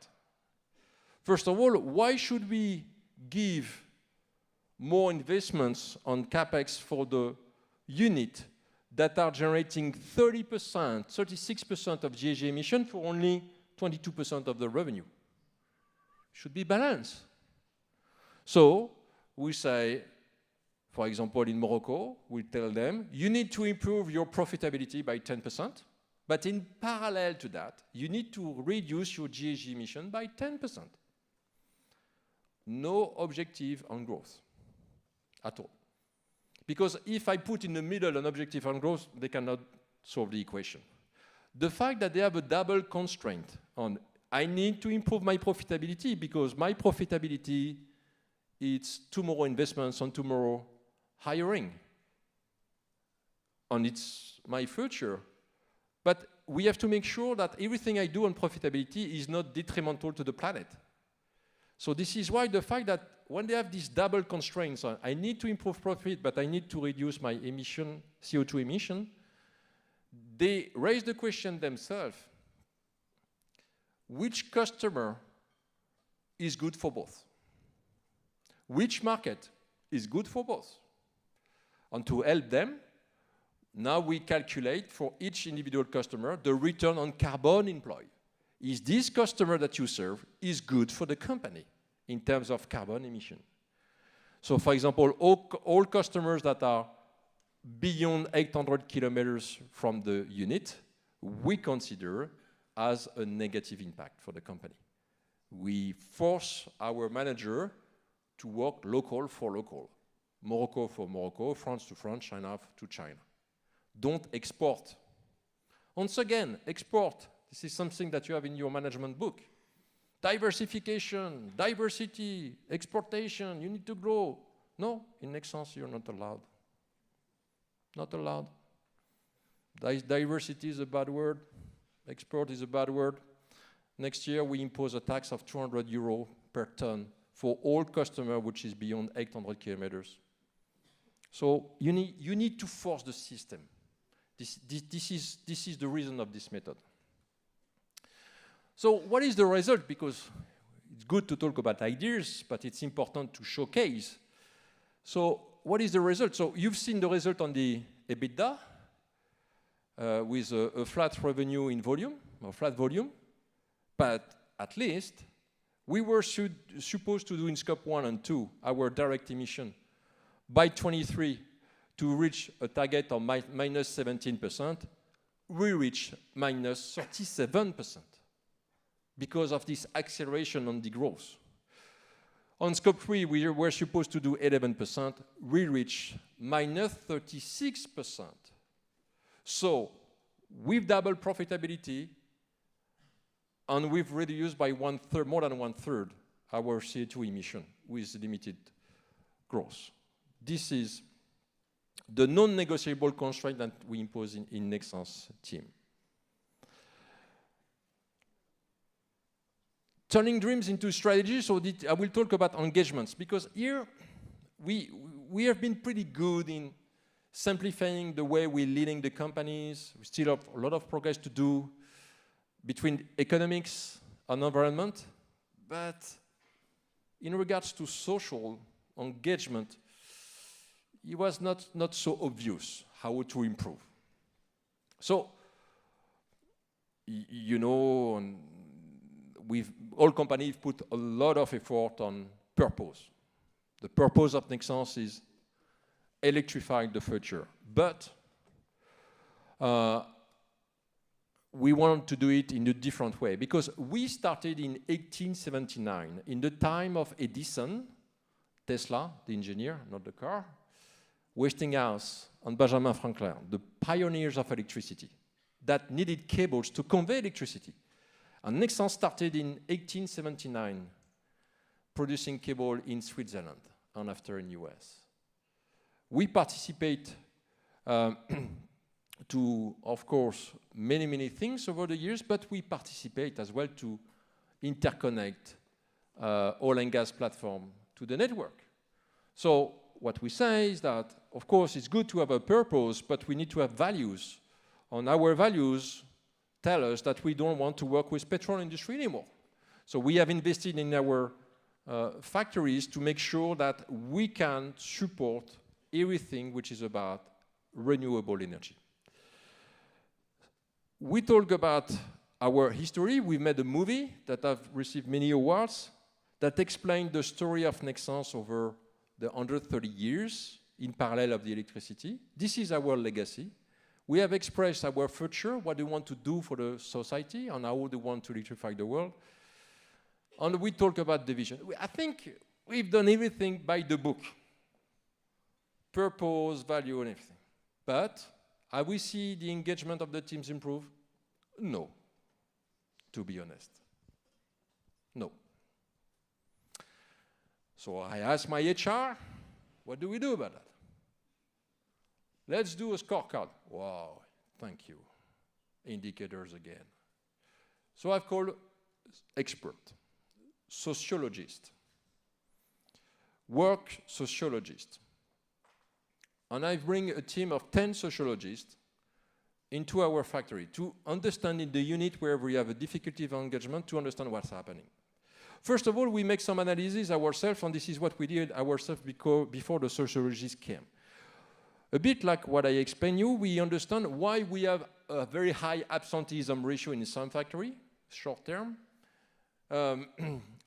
First of all, why should we give more investments on CapEx for the unit that are generating 30%, 36% of GHG emission for only 22% of the revenue? Should be balanced. So we say, for example, in Morocco, we tell them, you need to improve your profitability by 10%, but in parallel to that, you need to reduce your GHG emission by 10%. No objective on growth at all. Because if I put in the middle an objective on growth, they cannot solve the equation. The fact that they have a double constraint on, I need to improve my profitability because my profitability it's tomorrow investments on tomorrow hiring. And it's my future. But we have to make sure that everything I do on profitability is not detrimental to the planet. So this is why the fact that when they have these double constraints, I need to improve profit, but I need to reduce my emission, CO2 emission, they raise the question themselves, which customer is good for both? Which market is good for both? And to help them, now we calculate for each individual customer the return on carbon employed. Is this customer that you serve is good for the company in terms of carbon emission? So for example, all customers that are beyond 800 kilometers from the unit, we consider as a negative impact for the company. We force our manager to work local for local. Morocco for Morocco, France to France, China to China. Don't export. Once again, export. This is something that you have in your management book. Diversification, diversity, exportation, you need to grow. No, in Nexans you're not allowed. Not allowed. Diversity is a bad word. Export is a bad word. Next year we impose a tax of 200 € per ton for all customers which is beyond 800 kilometers. So you need to force the system. This is the reason of this method. So what is the result? Because it's good to talk about ideas, but it's important to showcase. So what is the result? So you've seen the result on the EBITDA with a flat revenue in volume, or flat volume. But at least we were supposed to do in scope 1 and 2 our direct emission by 23 to reach a target of minus 17%. We reached minus 37% because of this acceleration on the growth. On scope 3, we were supposed to do 11%. We reached minus 36%. So we've doubled profitability, and we've reduced by more than one-third our CO2 emission with limited growth. This is the non-negotiable constraint that we impose in Nexans team. Turning dreams into strategy, so I will talk about engagements, because here we have been pretty good in simplifying the way we're leading the companies. We still have a lot of progress to do between economics and environment, but in regards to social engagement, it was not so obvious how to improve. So, you know, all companies put a lot of effort on purpose. The purpose of Nexans is electrifying the future, but we want to do it in a different way, because we started in 1879, in the time of Edison, Tesla, the engineer, not the car, Westinghouse, and Benjamin Franklin, the pioneers of electricity, that needed cables to convey electricity. And Nexans started in 1879, producing cable in Switzerland and after in US. We participate to, of course, many things over the years, but we participate as well to interconnect oil and gas platform to the network. So what we say is that, of course, it's good to have a purpose, but we need to have values. And our values tell us that we don't want to work with petrol industry anymore. So we have invested in our factories to make sure that we can support everything which is about renewable energy. We talk about our history. We made a movie that have received many awards that explain the story of Nexans over the 130 years in parallel of the electricity. This is our legacy. We have expressed our future, what we want to do for the society, and how we want to electrify the world. And we talk about the vision. I think we've done everything by the book. Purpose, value, and everything. But have we seen the engagement of the teams improve? No, to be honest. No. So I asked my HR, what do we do about that? Let's do a scorecard. Wow, thank you. Indicators again. So I've called expert, sociologist, work sociologist. And I bring a team of 10 sociologists into our factory to understand in the unit where we have a difficulty of engagement to understand what's happening. First of all, we make some analysis ourselves, and this is what we did ourselves before the sociologists came. A bit like what I explained you, we understand why we have a very high absenteeism ratio in some factory, short term,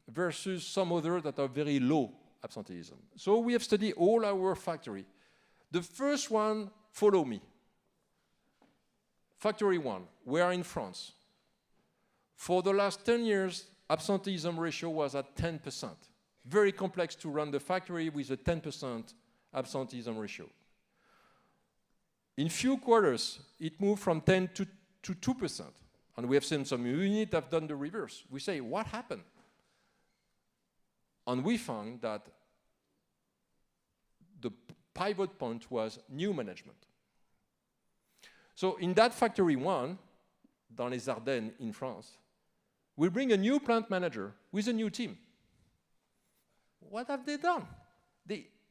versus some other that are very low absenteeism. So we have studied all our factory. The first one, follow me. Factory 1, we are in France. For the last 10 years, absenteeism ratio was at 10%. Very complex to run the factory with a 10% absenteeism ratio. In few quarters, it moved from 10 to 2%. And we have seen some units have done the reverse. We say, what happened? And we found that the pivot point was new management. So in that factory 1, dans les Ardennes in France, we bring a new plant manager with a new team. What have they done?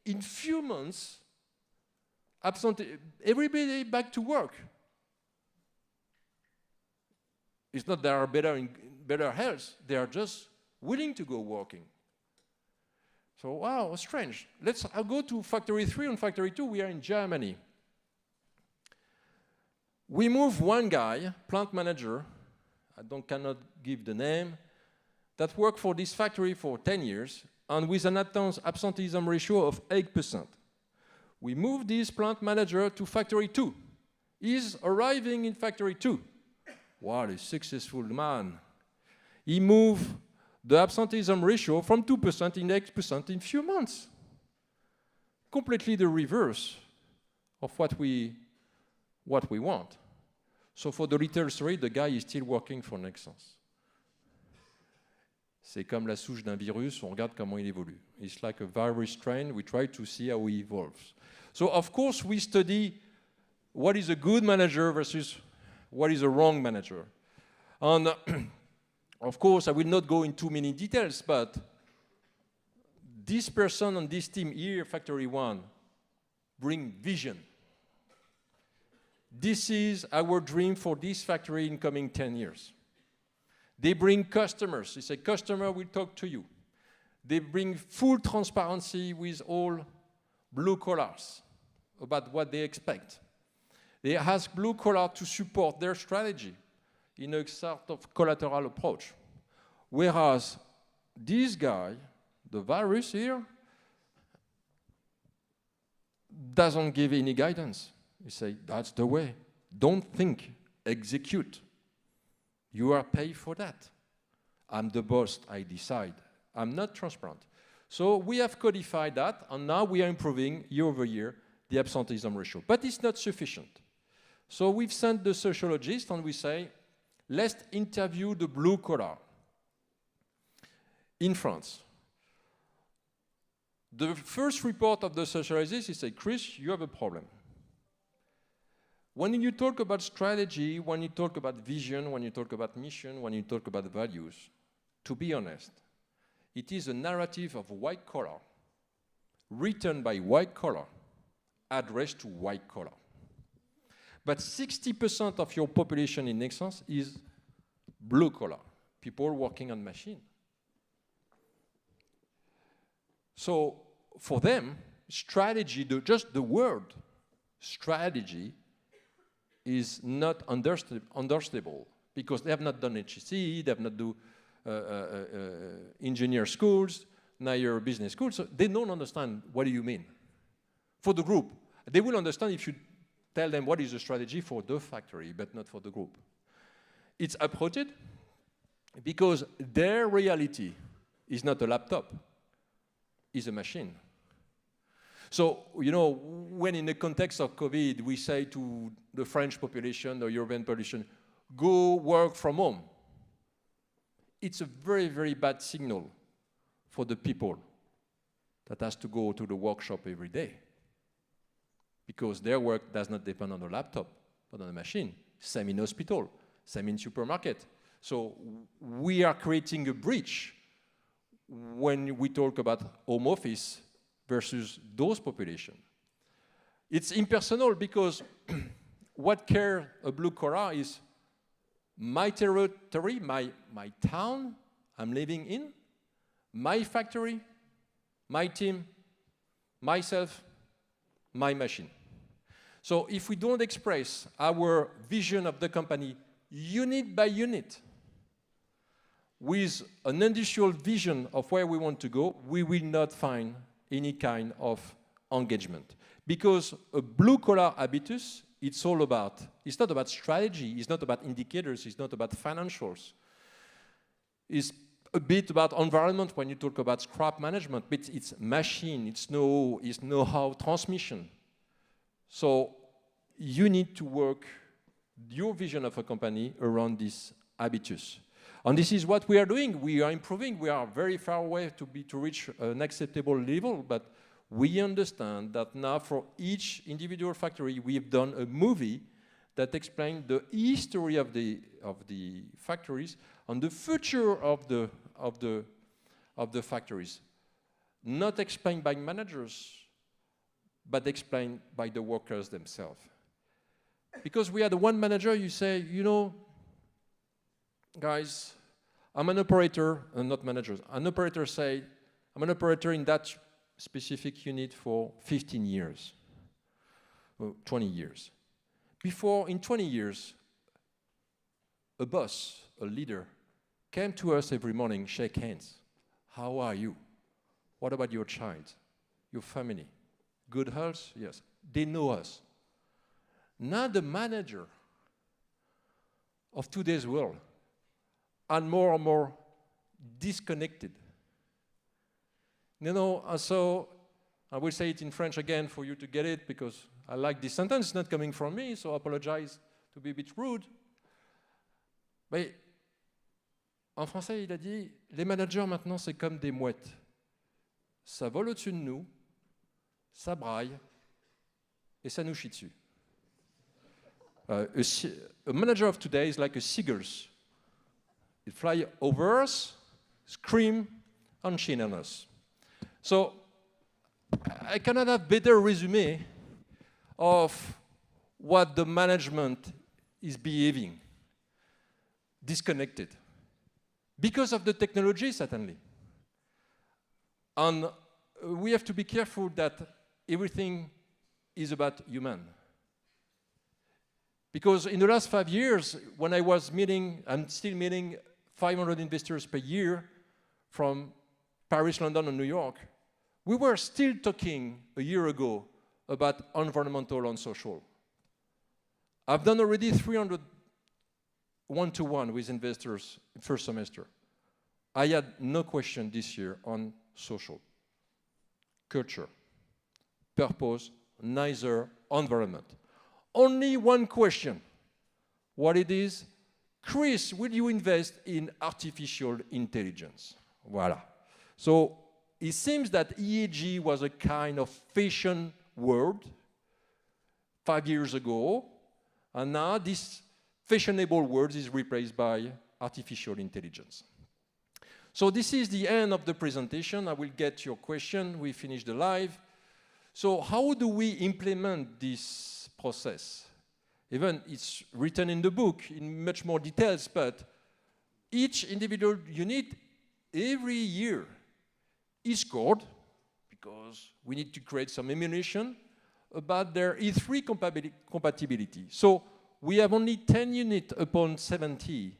In few months, everybody back to work. It's not they are better health, they are just willing to go working. So, wow, strange. I'll go to factory 3 and factory 2. We are in Germany. We move one guy, plant manager, cannot give the name, that worked for this factory for 10 years, and with an absenteeism ratio of 8%. We move this plant manager to factory 2. He's arriving in factory 2. What a successful man. He moved the absenteeism ratio from 2% in 8% in few months. Completely the reverse of what we want. So for the little story, the guy is still working for Nexans. C'est comme la souche d'un virus, on regarde comment il évolue. It's like a virus strain, we try to see how he evolves. So of course we study what is a good manager versus what is a wrong manager. And of course, I will not go into many details, but this person on this team here, Factory 1, bring vision. This is our dream for this factory in coming 10 years. They bring customers. They say, customer will talk to you. They bring full transparency with all blue collars about what they expect. They ask blue collar to support their strategy in a sort of collateral approach. Whereas this guy, the virus here, doesn't give any guidance. He say, that's the way. Don't think, execute. You are paid for that. I'm the boss, I decide. I'm not transparent. So we have codified that, and now we are improving year over year the absenteeism ratio. But it's not sufficient. So we've sent the sociologist, and we say, let's interview the blue collar in France. The first report of the sociologist, he said, Chris, you have a problem. When you talk about strategy, when you talk about vision, when you talk about mission, when you talk about values, to be honest, it is a narrative of white collar, written by white collar, addressed to white collar. But 60% of your population in Nexans is blue collar, people working on machine. So for them, strategy, just the word strategy is not understandable because they have not done HEC, they have not done engineer schools, neither business schools, so they don't understand what do you mean. For the group, they will understand if you tell them what is the strategy for the factory, but not for the group. It's uprooted because their reality is not a laptop, it's a machine. So, you know, when in the context of COVID, we say to the French population or European population, go work from home. It's a very, very bad signal for the people that has to go to the workshop every day because their work does not depend on a laptop, but on a machine. Same in hospital, same in supermarket. So we are creating a breach when we talk about home office versus those population. It's impersonal because what cares a blue collar is my territory, my town I'm living in, my factory, my team, myself, my machine. So if we don't express our vision of the company unit by unit with an industrial vision of where we want to go, we will not find any kind of engagement. Because a blue-collar habitus, it's not about strategy, it's not about indicators, it's not about financials. It's a bit about environment when you talk about scrap management, but it's machine, it's know-how transmission. So you need to work your vision of a company around this habitus. And this is what we are doing. We are improving. We are very far away to reach an acceptable level, but we understand that now for each individual factory, we have done a movie that explains the history of the factories and the future of the factories. Not explained by managers, but explained by the workers themselves. Because we had one manager, you say, you know, guys, I'm an operator, not managers. An operator say, I'm an operator in that specific unit for 15 years, or 20 years. Before, in 20 years, a boss, a leader, came to us every morning, shake hands. How are you? What about your child, your family? Good health? Yes. They know us. Now the manager of today's world are more and more disconnected. You know, so I will say it in French again for you to get it, because I like this sentence, it's not coming from me, so I apologize to be a bit rude. Mais en français, il a dit, les managers maintenant, c'est comme des mouettes. Ça vole au-dessus de nous, ça braille, et ça nous chie dessus. A manager of today is like a seagulls. It fly over us, scream, and chin on us. So I cannot have better resume of what the management is behaving. Disconnected. Because of the technology, certainly. And we have to be careful that everything is about human. Because in the last 5 years, when I was meeting, I'm still meeting 500 investors per year from Paris, London, and New York, we were still talking a year ago about environmental and social. I've done already 300 one-to-one with investors first semester. I had no question this year on social, culture, purpose, neither environment. Only one question. What it is? Chris, will you invest in artificial intelligence? Voilà. So it seems that EEG was a kind of fashion word 5 years ago, and now this fashionable word is replaced by artificial intelligence. So this is the end of the presentation. I will get your question. We finished the live. So how do we implement this process? Even it's written in the book in much more details, but each individual unit every year is scored, because we need to create some emulation about their E3 compatibility. So we have only 10 units upon 70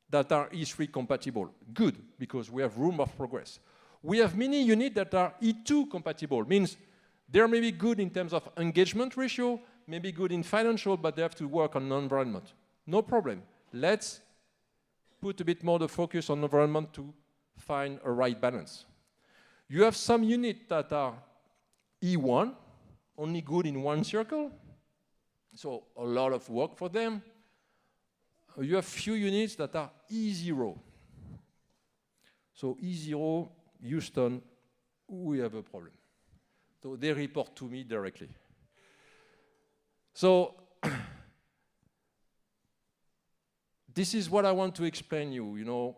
that are E3 compatible. Good, because we have room of progress. We have many units that are E2 compatible, means they're maybe good in terms of engagement ratio, maybe good in financial, but they have to work on environment. No problem. Let's put a bit more the focus on environment to find a right balance. You have some units that are E1, only good in one circle, so a lot of work for them. You have few units that are E0. So E0, Houston, we have a problem. So they report to me directly. So this is what I want to explain you. You know,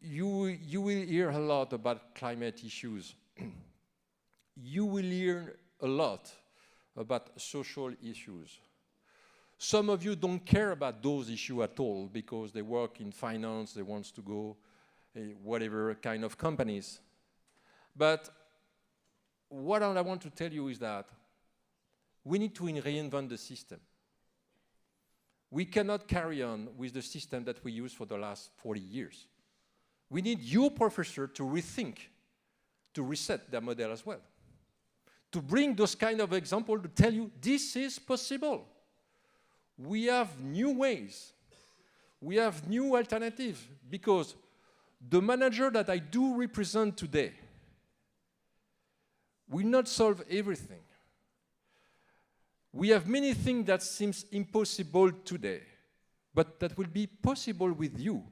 you will hear a lot about climate issues. You will hear a lot about social issues. Some of you don't care about those issues at all because they work in finance, they want to go whatever kind of companies. But what I want to tell you is that we need to reinvent the system. We cannot carry on with the system that we used for the last 40 years. We need your professor to rethink, to reset their model as well. To bring those kind of examples to tell you this is possible. We have new ways. We have new alternatives, because the manager that I do represent today will not solve everything. We have many things that seem impossible today, but that will be possible with you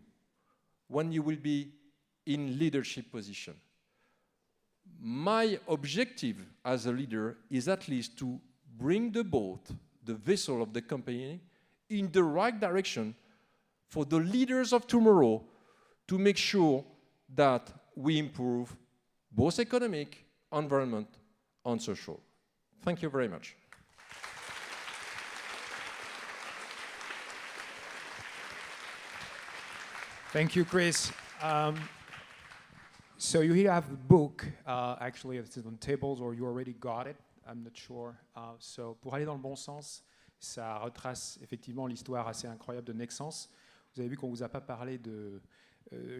when you will be in leadership position. My objective as a leader is at least to bring the boat, the vessel of the company, in the right direction for the leaders of tomorrow to make sure that we improve both economic, environment, and social. Thank you very much. Thank you, Chris. So you here have a book. Actually, it's on tables, or you already got it. I'm not sure. So pour aller dans le bon sens, ça retrace effectivement l'histoire assez incroyable de Nexans. Vous avez vu qu'on ne vous a pas parlé de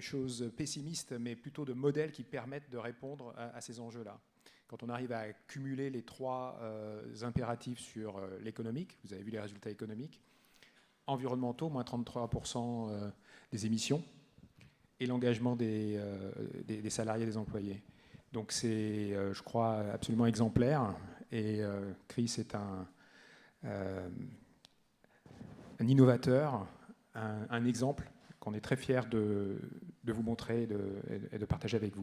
choses pessimistes, mais plutôt de modèles qui permettent de répondre à ces enjeux-là. Quand on arrive à cumuler les trois impératifs sur l'économique, vous avez vu les résultats économiques, environnementaux, moins 33% des émissions, et l'engagement des salariés et des employés. Donc c'est, je crois, absolument exemplaire. Et Chris est un innovateur, un exemple qu'on est très fiers de vous montrer et de partager avec vous.